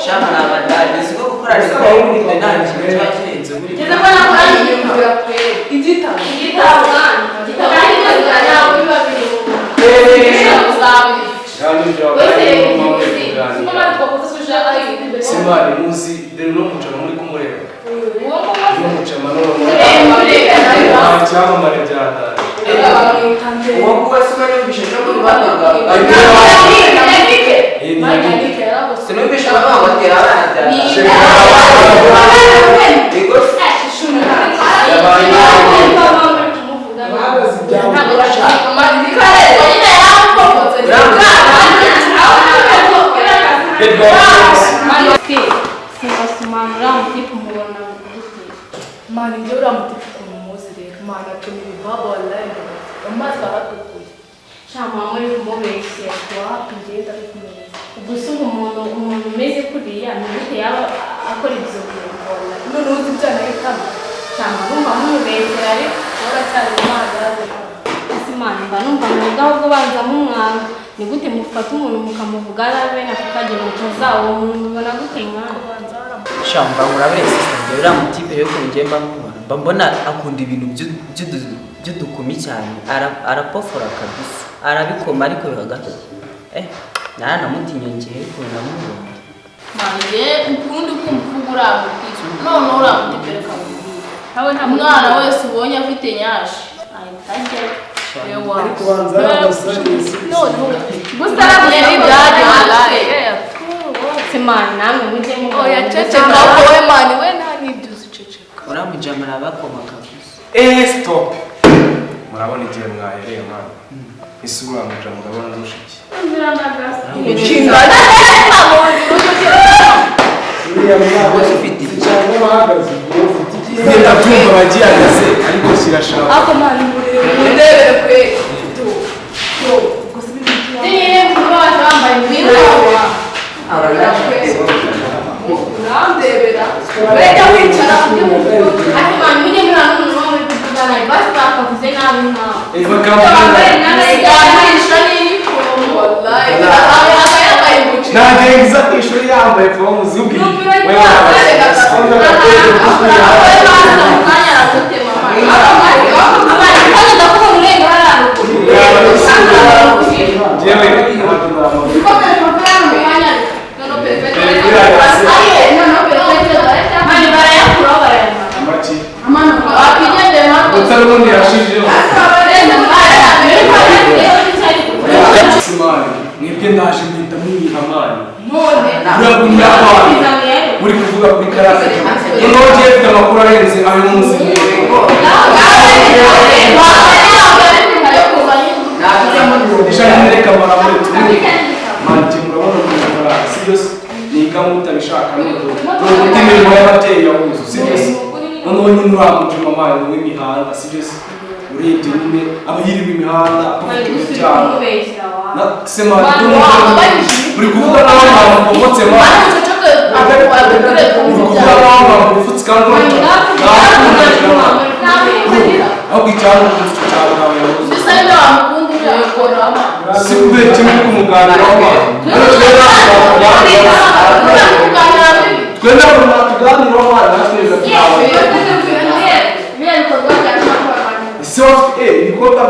shama nabandani siko gukora niko muri nani cyakirenze muri Neza ko nakora n'imvura pe igitabo kandi yawe biba biri Simari muzi dero no mucama muri kumureba no mucama no cyangwa mare byada uwo kuba sima n'ubishe cyo muri banaga sinubisha babatera abana Mani ndio uramutifu kumuzire mana tumiri baba wallahi amazi aratukuye Shama muri kumubeshye kwa ngenda bikomeza gusuka umuntu umeze kuriya nibite yaba akora ibyo bintu wallahi none uzi cyane kama Shama numva mubeshye ari waracyari magaze Simani mba numva mugaho bwo banza mumwanga ni gute mufata umuntu mukamuvuga arabe na kukagira umukazawo umuntu ubona gute mwana shamba murabere system rero mutipe yo kungemba mbona akunda ibintu by'udukumi cyane arapofora kabisa arabikoma ariko bihagaze naramutinye ngiye kunamubona manje ukundi kumvuga uramutse none uramutipere kabiri hawe nta mwana wese ubonye afite nyashi ayitajya yewa ariko banza abasajisi none gusa yari byari malaye Simani namwe mujye mu oya ceceka wowe mani we nta nibyo uziceceka uramujamara bakoma kabisa stop murabona igihe mwahereye mwana isura muja murabona nushiki inshinga uriya mwana ufite cyangwa bahagaze ufite igihe ndabyumva bagiye agase ariko kirashaka ako mani mundebere kwe Dine kubaje bambaye ibintu urandebera wenda wicara ati mani mujye muri hano umuntu wo muri kuvugana basi bakavuze nabi nkawe nageza ku ishuri yambaye fomu zubi mwebwe ndaje mpita mwiha mani muri kuvuga kuri karate noneho ugiye mfite amakuru arenze ayo munsi ishaka mwereka maramure manti murabona kumukora si byose niga mutabishaka n'ubundi imirimo y'ababyeyi yahuzu si byose noneho nyine uramujuma mani w'imihanda si byose urebye nyine abayiriwe imihanda afite ibyaha sema uri kuvuga nawe abantu bavutse mani uri kuvuga nawe abantu bavutse kandi ahubwo icyaro n'umusitsi cyawe nawe yahuzu si kubera kimwe kumuganira w'abantu twenda tuganira w'abantu natwe ese wafite ibikorwa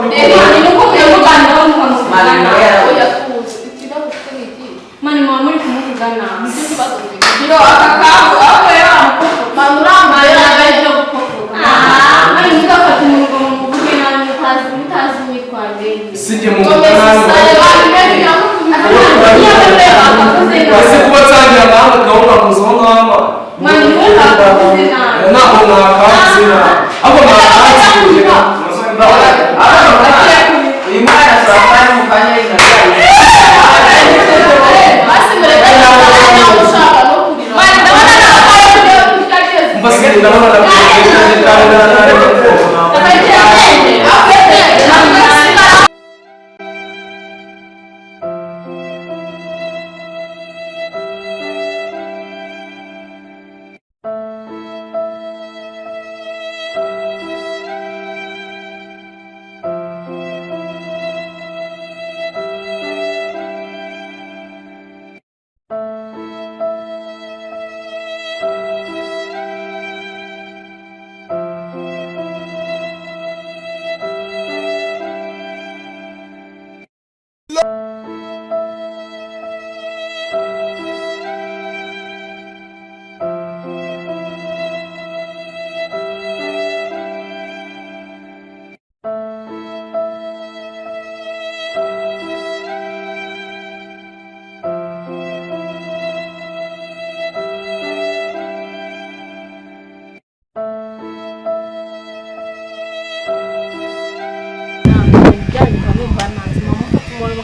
mani mama muri kumuvugana mani mugafata umurongo muvuge nabi mutazi mwitwaje sijye mu ese kuba nsangira nawe gahunda muzaho nk'ama mani mugafate nabi ntabwo mwakazi ahubwo mwakazi uyu mwana ashobora kuba ari mu kanya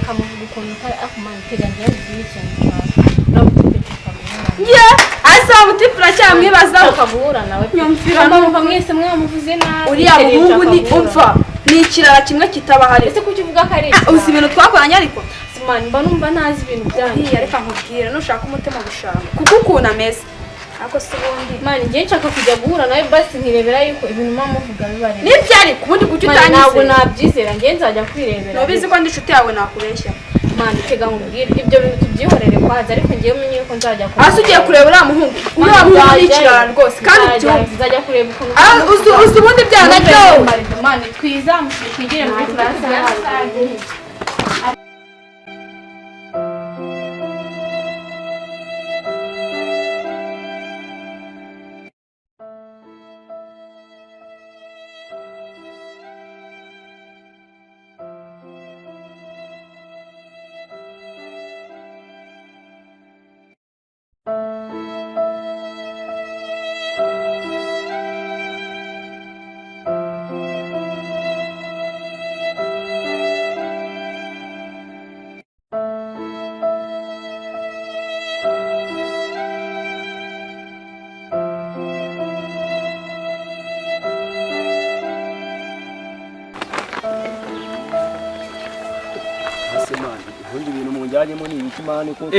kamuvuga ukuntu akumana teganya n'ikintu cyawe no gutekereza ye asa mutipura cyamwibaza ukabura nawe nyumvira numva mwese mwamuvuze nabi uriya muhungu ni umva ni ikirara kimwe kitabahari ese kuki uvuga ko ari uzi ibintu twakoranye ariko simani mba numva ntazi ibintu byahiye reka nkubwire nushaka umutima gushaka kuko ukuntu ameze ako se ubundi mani ngiye nshaka kujya guhura nawe basi nkirebera yuko ibintu mama muvuga bibareba n'ibyari kubundi kuki utanyise ntabwo nabyizera ngiye nzajya kwirebera nubizi ko ndi inshuti yawe nakubeshya mani tega nkubwire ibyo bintu tubyihorere kwaza ariko ngiye umenye ko nzajya kureba hasi ugiye kureba uriya muhungu uriya muhungu ni ikirara rwose kandi nzajya kureba ukuntu uzi ubundi byana byo mani twizamuke twigire muri classe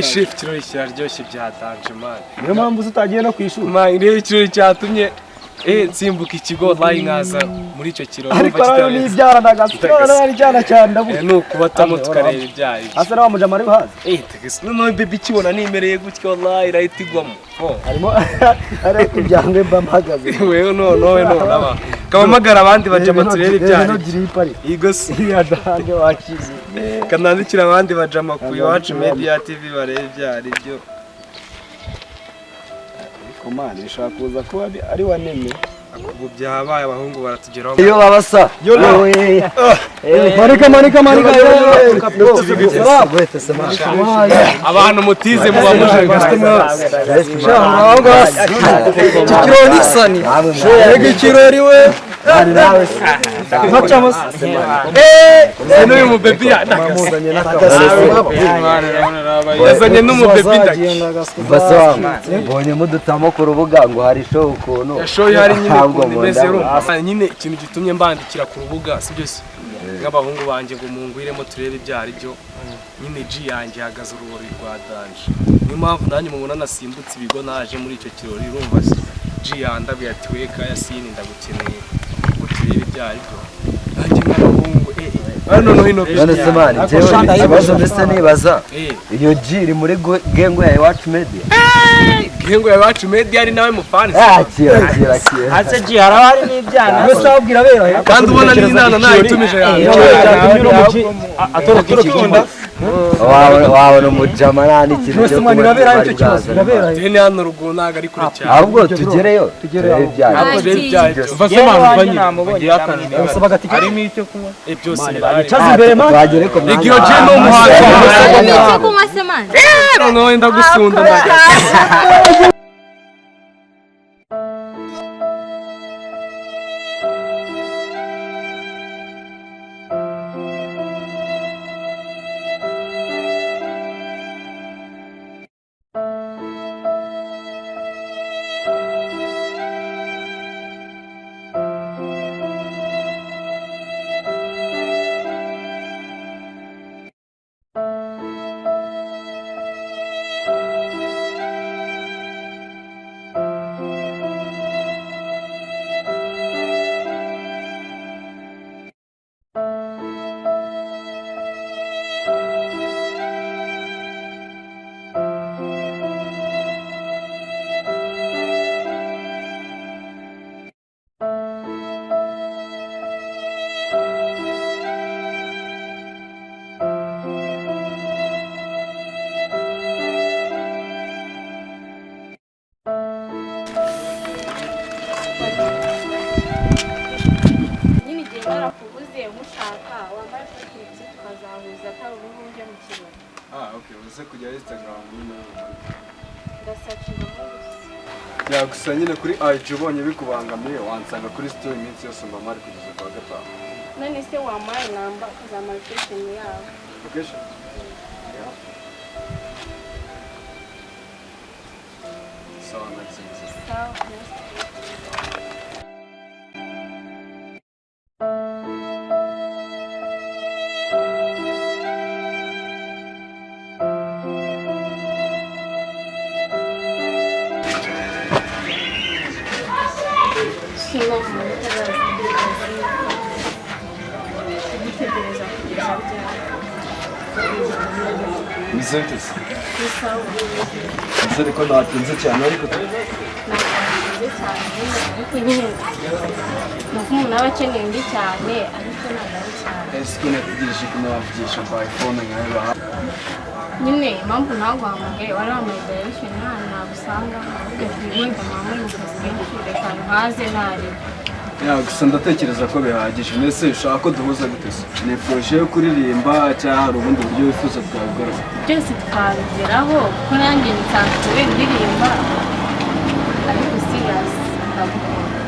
Shift ikirori kiraryoshye byatanje man. Niyo mpamvu utagiye no kwishuri. Man, rero ikirori cyatumye nsimbuka ikigo layi nkaza muri icyo kirori. Ariko rero ni ibyara nagasitara ari cyana cyane ndavuga. Nuko batamo tukareba ibyari. Asa nawo mujama ari bahazi. Tegese none baby kibona nimereye gutyo wallahi right igwamo. Harimo ari kubyangwe mbamagaze. Wewe no naba. Kamamagara abandi bajama turebe ibyari. Igose yadanje wakize. Kanandikira abandi bajama ku iwacu media TV barebe ibyari byo. Komane bishaka kuza kuba ari waneme. Ubu byabaye abahungu baratugeraho. Iyo babasa. Marika. Abantu mutize muba muje customer. Ikirori nisani. Shega ikirori we. Macamos. N'uyu mu baby Mamuzanye n'akabase. Yazanye n'umu baby ndaki. Basa mbonye mudutamo ku rubuga ngo hari show ukuntu. Show hari nyine imeze rumva. Nyine ikintu gitumye mbandikira ku rubuga sibyo se. Nk'abahungu banje ngo mungwiremo turebe ibyari byo. Nyine G yanjye hagaze urubori rwa danje. Niyo mpamvu nanjye mubona nasimbutse ibigo naje muri icyo kirori urumva se. G yandabuye ati weka yasini ndagukeneye. Turebe ibyari byo. Nanjye nk'abahungu no hino none se mani ikibazo mbese nibaza iyo G iri muri gengo ya iwacu media gengo ya iwacu media ari nawe mufani kira ase G harabari n'ibyana mbese abwira bera kandi ubona n'inana nayo itumije yawe atoroka ikigunda wawe no mujama nani kintu cyo kubera tene hano rugunaga ari kure cyane ahubwo tugereyo ibyari vasemana namubonye harimo icyo kunywa byose chazi imbere man bagere ko igiyo je no muhanzi icyo kunywa se mani no wenda gusunda gusa nyine kuri IG ubonye bikubangamiye wansanga kuri story iminsi yose mba mari kugeza kwa gatanu. none se wamaye namba kuzamara station yawe Location umuntu utarazi kugitegereza kugeza ryari. Bizete se. Bisawa. Bizere ko natinze cyane ariko Natinze cyane ariko nyine nuko umuntu aba akeneye undi cyane ariko ntabwo ari cyane. ese ko nategereje ko nabavugisha by phone nkaba Nyine impamvu naguhamagaye wari wambaye direction hano nagusanga ahubwo wenda mama muri mu kazi kenshi reka nkaze ntari. gusa ndatekereza ko bihagije mbese ushaka ko duhuza gute se ni projet yo kuririmba cyangwa hari ubundi buryo wifuza twabikora byose twabigeraho kuko nanjye nsanzwe ndirimba ariko serious ndagukunda.